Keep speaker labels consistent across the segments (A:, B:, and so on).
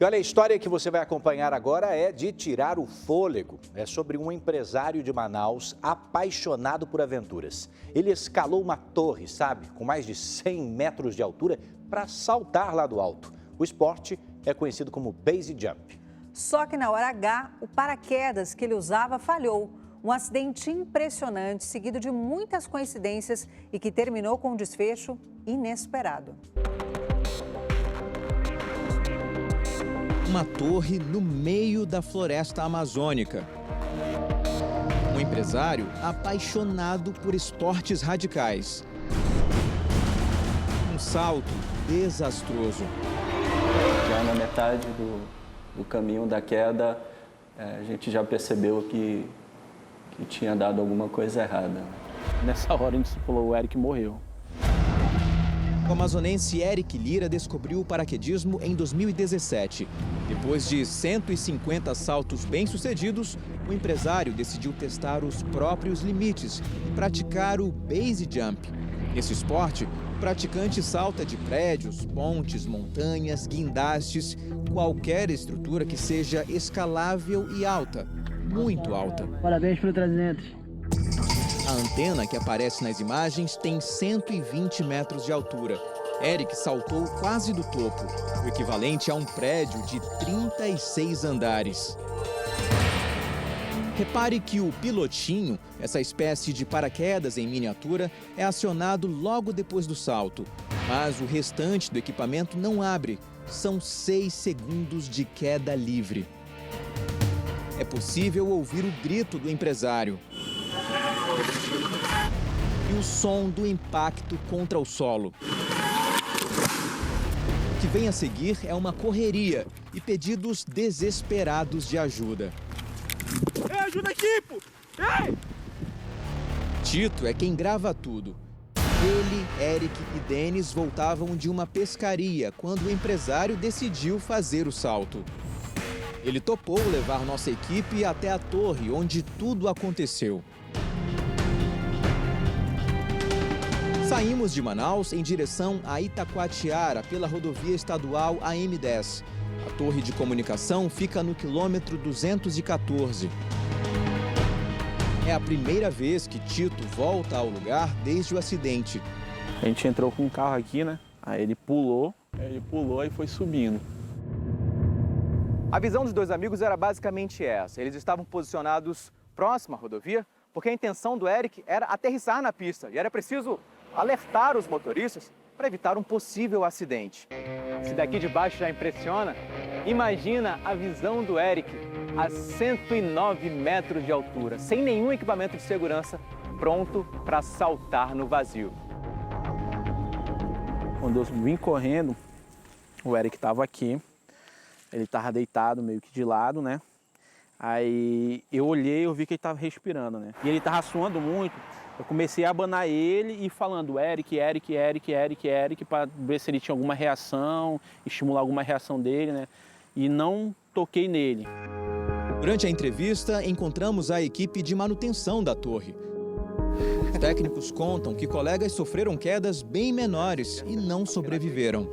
A: E olha, a história que você vai acompanhar agora é de tirar o fôlego. É sobre um empresário de Manaus apaixonado por aventuras. Ele escalou uma torre, sabe, com mais de 100 metros de altura para saltar lá do alto. O esporte é conhecido como base jump.
B: Só que na hora H, o paraquedas que ele usava falhou. Um acidente impressionante, seguido de muitas coincidências e que terminou com um desfecho inesperado.
C: Uma torre no meio da floresta amazônica. Um empresário apaixonado por esportes radicais. Um salto desastroso.
D: Já na metade do caminho da queda, a gente já percebeu que tinha dado alguma coisa errada.
E: Nessa hora a gente falou, o Eric morreu.
C: O amazonense Eric Lira descobriu o paraquedismo em 2017. Depois de 150 saltos bem-sucedidos, o empresário decidiu testar os próprios limites e praticar o base jump. Nesse esporte, o praticante salta de prédios, pontes, montanhas, guindastes, qualquer estrutura que seja escalável e alta, muito alta.
F: Parabéns pelo 300.
C: A antena que aparece nas imagens tem 120 metros de altura. Eric saltou quase do topo, o equivalente a um prédio de 36 andares. Repare que o pilotinho, essa espécie de paraquedas em miniatura, é acionado logo depois do salto. Mas o restante do equipamento não abre. São 6 segundos de queda livre. É possível ouvir o grito do empresário e o som do impacto contra o solo. O que vem a seguir é uma correria e pedidos desesperados de ajuda.
E: Ei, ajuda aqui, pô! Ei!
C: Tito é quem grava tudo. Ele, Eric e Denis voltavam de uma pescaria quando o empresário decidiu fazer o salto. Ele topou levar nossa equipe até a torre onde tudo aconteceu. Saímos de Manaus em direção a Itacoatiara pela rodovia estadual AM10. A torre de comunicação fica no quilômetro 214. É a primeira vez que Tito volta ao lugar desde o acidente.
E: A gente entrou com um carro aqui, né? Aí ele pulou e foi subindo.
G: A visão dos dois amigos era basicamente essa. Eles estavam posicionados próximo à rodovia, porque a intenção do Eric era aterrissar na pista e era preciso alertar os motoristas para evitar um possível acidente. Se daqui de baixo já impressiona, imagina a visão do Eric a 109 metros de altura, sem nenhum equipamento de segurança, pronto para saltar no vazio.
E: Quando eu vim correndo, o Eric estava aqui. Ele estava deitado meio que de lado, né? Aí eu olhei, eu vi que ele estava respirando, né? E ele estava suando muito. Eu comecei a abanar ele e falando Eric, Eric, Eric, Eric, Eric, para ver se ele tinha alguma reação, estimular alguma reação dele, né? E não toquei nele.
C: Durante a entrevista, encontramos a equipe de manutenção da torre. Os técnicos contam que colegas sofreram quedas bem menores e não sobreviveram.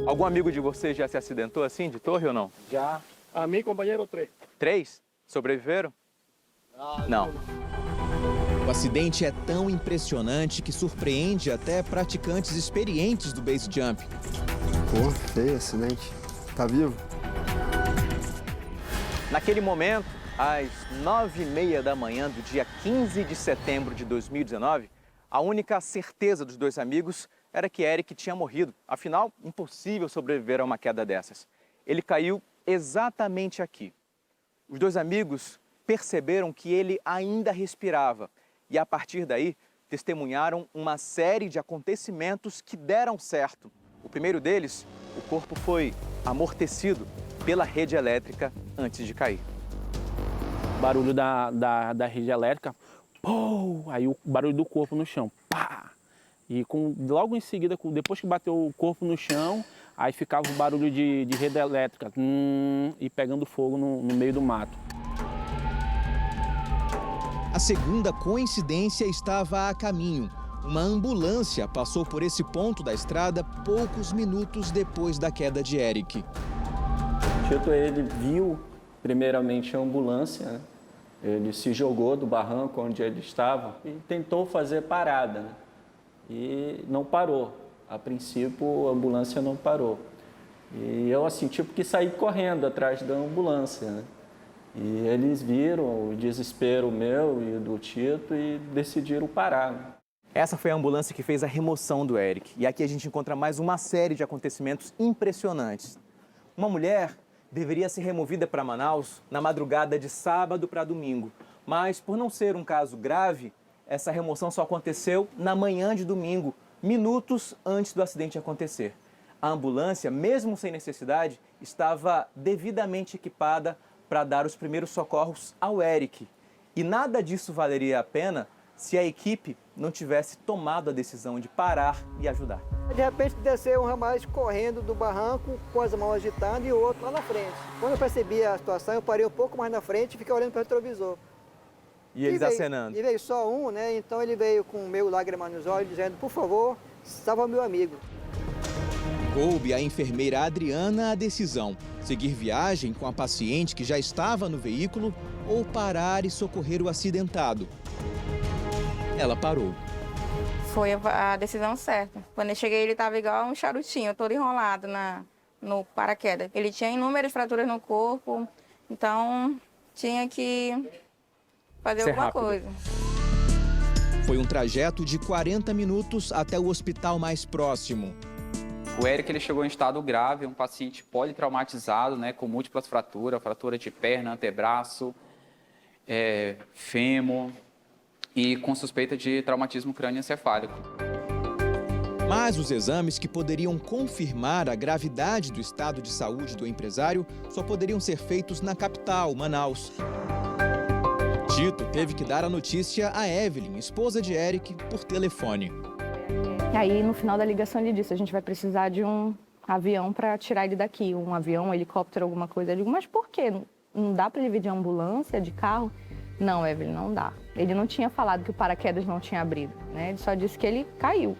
G: Algum amigo de vocês já se acidentou assim, de torre ou não?
F: Já. A mim, companheiro, 3.
G: 3? Sobreviveram? Não.
C: O acidente é tão impressionante que surpreende até praticantes experientes do base jump.
H: Pô, feio acidente. Tá vivo?
G: Naquele momento, às 9h30 da manhã do dia 15 de setembro de 2019, a única certeza dos dois amigos era que Eric tinha morrido. Afinal, impossível sobreviver a uma queda dessas. Ele caiu exatamente aqui. Os dois amigos perceberam que ele ainda respirava e, a partir daí, testemunharam uma série de acontecimentos que deram certo. O primeiro deles, o corpo foi amortecido pela rede elétrica antes de cair.
E: Barulho da rede elétrica, pô! Aí o barulho do corpo no chão, pá! E logo em seguida, depois que bateu o corpo no chão, aí ficava o barulho de rede elétrica e pegando fogo no meio do mato.
C: A segunda coincidência estava a caminho. Uma ambulância passou por esse ponto da estrada poucos minutos depois da queda de Eric.
D: O Tito, ele viu primeiramente a ambulância, né? Ele se jogou do barranco onde ele estava e tentou fazer parada, né? E não parou. A princípio, a ambulância não parou. E eu, assim, tipo que saí correndo atrás da ambulância, né? E eles viram o desespero meu e do Tito e decidiram parar, né?
G: Essa foi a ambulância que fez a remoção do Eric. E aqui a gente encontra mais uma série de acontecimentos impressionantes. Uma mulher deveria ser removida para Manaus na madrugada de sábado para domingo. Mas, por não ser um caso grave, essa remoção só aconteceu na manhã de domingo, minutos antes do acidente acontecer. A ambulância, mesmo sem necessidade, estava devidamente equipada para dar os primeiros socorros ao Eric. E nada disso valeria a pena se a equipe não tivesse tomado a decisão de parar e ajudar.
F: De repente desceu um rapaz correndo do barranco, com as mãos agitando e o outro lá na frente. Quando eu percebi a situação, eu parei um pouco mais na frente e fiquei olhando para o retrovisor.
G: E eles acenando.
F: E veio só um, né? Então ele veio com meio lágrima nos olhos, dizendo, por favor, salva meu amigo.
C: Coube à enfermeira Adriana a decisão: seguir viagem com a paciente que já estava no veículo ou parar e socorrer o acidentado. Ela parou.
I: Foi a decisão certa. Quando eu cheguei, ele estava igual um charutinho, todo enrolado no paraquedas. Ele tinha inúmeras fraturas no corpo, então tinha que fazer alguma coisa.
C: Foi um trajeto de 40 minutos até o hospital mais próximo.
J: O Eric, ele chegou em estado grave, um paciente politraumatizado, né, com múltiplas fraturas, fratura de perna, antebraço, fêmur e com suspeita de traumatismo crânioencefálico.
C: Mas os exames que poderiam confirmar a gravidade do estado de saúde do empresário só poderiam ser feitos na capital, Manaus. Tito teve que dar a notícia a Evelyn, esposa de Eric, por telefone.
K: E aí, no final da ligação, ele disse, a gente vai precisar de um avião para tirar ele daqui. Um avião, um helicóptero, alguma coisa. Eu digo, mas por quê? Não dá para ele vir de ambulância, de carro? Não, Evelyn, não dá. Ele não tinha falado que o paraquedas não tinha abrido, né? Ele só disse que ele caiu.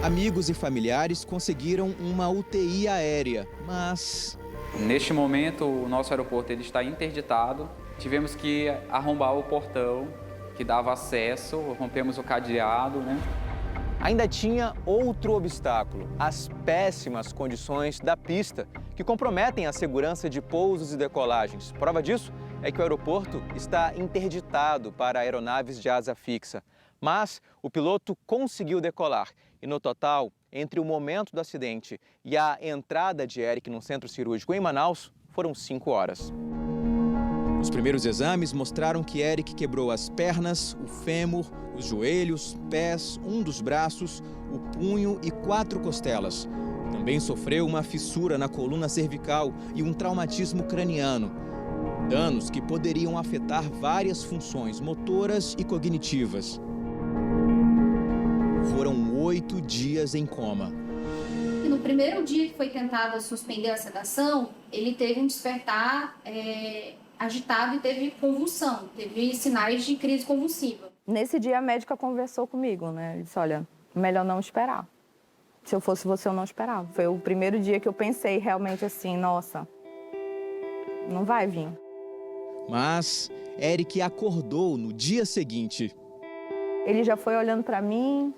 C: Amigos e familiares conseguiram uma UTI aérea, mas...
J: Neste momento, o nosso aeroporto ele está interditado. Tivemos que arrombar o portão que dava acesso, rompemos o cadeado, né?
G: Ainda tinha outro obstáculo, as péssimas condições da pista, que comprometem a segurança de pousos e decolagens. Prova disso é que o aeroporto está interditado para aeronaves de asa fixa. Mas o piloto conseguiu decolar e, no total, entre o momento do acidente e a entrada de Eric no centro cirúrgico em Manaus, foram 5 horas.
C: Os primeiros exames mostraram que Eric quebrou as pernas, o fêmur, os joelhos, pés, um dos braços, o punho e 4 costelas. Também sofreu uma fissura na coluna cervical e um traumatismo craniano. Danos que poderiam afetar várias funções motoras e cognitivas. Foram 8 dias em coma.
L: E no primeiro dia que foi tentada suspender a sedação, ele teve um despertar agitado e teve convulsão, teve sinais de crise convulsiva.
K: Nesse dia a médica conversou comigo, né? Ele disse, olha, melhor não esperar. Se eu fosse você, eu não esperava. Foi o primeiro dia que eu pensei realmente assim, nossa, não vai vir.
C: Mas Eric acordou no dia seguinte.
K: Ele já foi olhando para mim,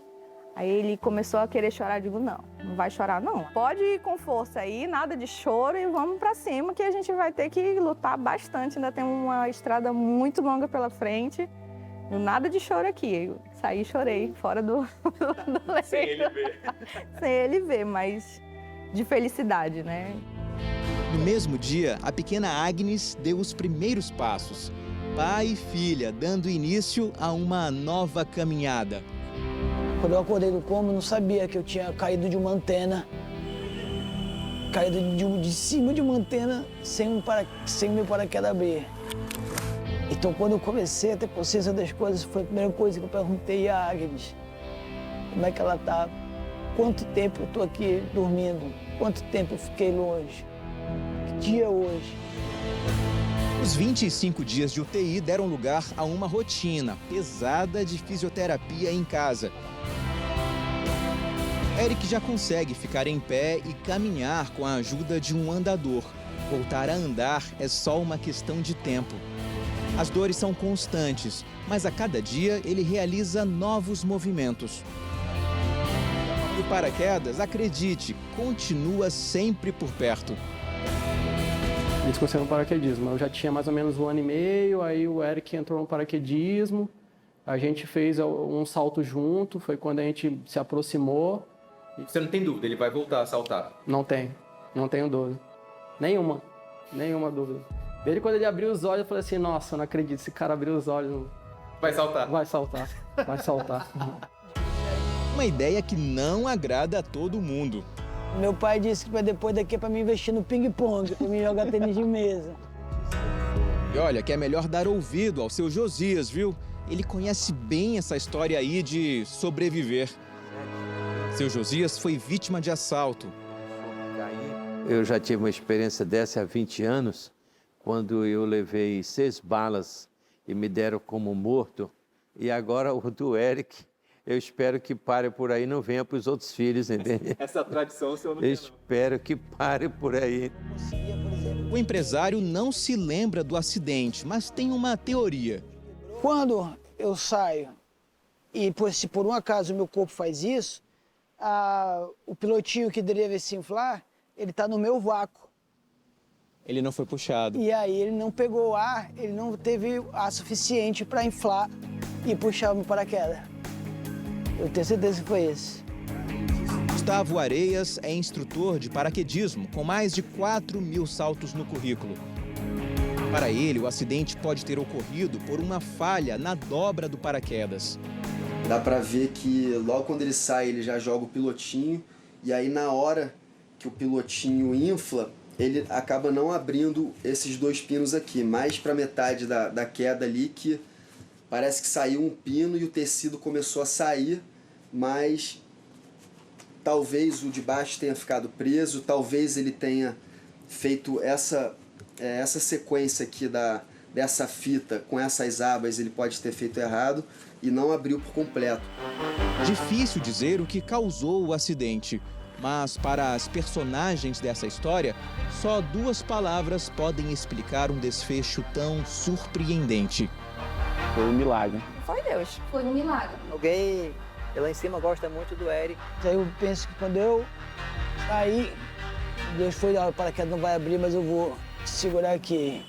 K: aí ele começou a querer chorar. Eu digo, não vai chorar não. Pode ir com força aí, nada de choro e vamos para cima que a gente vai ter que lutar bastante. Ainda tem uma estrada muito longa pela frente. Nada de choro aqui. Eu saí e chorei fora do leito. Sem ele ver. Sem ele ver, mas de felicidade, né?
C: No mesmo dia, a pequena Agnes deu os primeiros passos. Pai e filha, dando início a uma nova caminhada.
M: Quando eu acordei do coma, eu não sabia que eu tinha caído de uma antena. Caído de cima de uma antena sem meu paraquedas abrir. Então, quando eu comecei a ter consciência das coisas, foi a primeira coisa que eu perguntei a Agnes. Como é que ela tá? Quanto tempo eu tô aqui dormindo? Quanto tempo eu fiquei longe? Que dia é hoje?
C: Os 25 dias de UTI deram lugar a uma rotina pesada de fisioterapia em casa. Eric já consegue ficar em pé e caminhar com a ajuda de um andador. Voltar a andar é só uma questão de tempo. As dores são constantes, mas a cada dia ele realiza novos movimentos. E o paraquedas, acredite, continua sempre por perto.
N: Eles conseguiram no paraquedismo. Eu já tinha mais ou menos 1 ano e meio, aí o Eric entrou no paraquedismo, a gente fez um salto junto, foi quando a gente se aproximou.
G: Você não tem dúvida, ele vai voltar a saltar?
N: Não tenho dúvida. Nenhuma dúvida. Desde quando ele abriu os olhos, eu falei assim, nossa, eu não acredito, esse cara abriu os olhos.
G: Vai saltar?
N: Vai saltar.
C: Uma ideia que não agrada a todo mundo.
M: Meu pai disse que depois daqui é para mim investir no ping-pong, para mim jogar tênis de mesa.
C: E olha que é melhor dar ouvido ao seu Josias, viu? Ele conhece bem essa história aí de sobreviver. Seu Josias foi vítima de assalto.
O: Eu já tive uma experiência dessa há 20 anos, quando eu levei 6 balas e me deram como morto. E agora o do Eric, eu espero que pare por aí e não venha para os outros filhos, entende?
G: Essa tradição o senhor não tem, não.
O: Espero que pare por aí.
C: O empresário não se lembra do acidente, mas tem uma teoria.
M: Quando eu saio e se por um acaso o meu corpo faz isso, o pilotinho que deve se inflar, ele está no meu vácuo.
C: Ele não foi puxado.
M: E aí ele não pegou ar, ele não teve ar suficiente para inflar e puxar o meu paraquedas. Eu tenho certeza que foi esse.
C: Gustavo Areias é instrutor de paraquedismo, com mais de 4.000 saltos no currículo. Para ele, o acidente pode ter ocorrido por uma falha na dobra do paraquedas.
H: Dá pra ver que logo quando ele sai, ele já joga o pilotinho, e aí na hora que o pilotinho infla, ele acaba não abrindo esses 2 pinos aqui, mais pra metade da queda ali, que parece que saiu um pino e o tecido começou a sair, mas talvez o de baixo tenha ficado preso, talvez ele tenha feito essa sequência aqui dessa fita com essas abas, ele pode ter feito errado e não abriu por completo.
C: Difícil dizer o que causou o acidente, mas para as personagens dessa história, só 2 palavras podem explicar um desfecho tão surpreendente.
E: Foi um milagre.
I: Foi Deus.
L: Foi um milagre.
F: Alguém lá em cima gosta muito do Eric.
M: Aí eu penso que quando eu sair, Deus foi, o paraquedas não vai abrir, mas eu vou segurar aqui.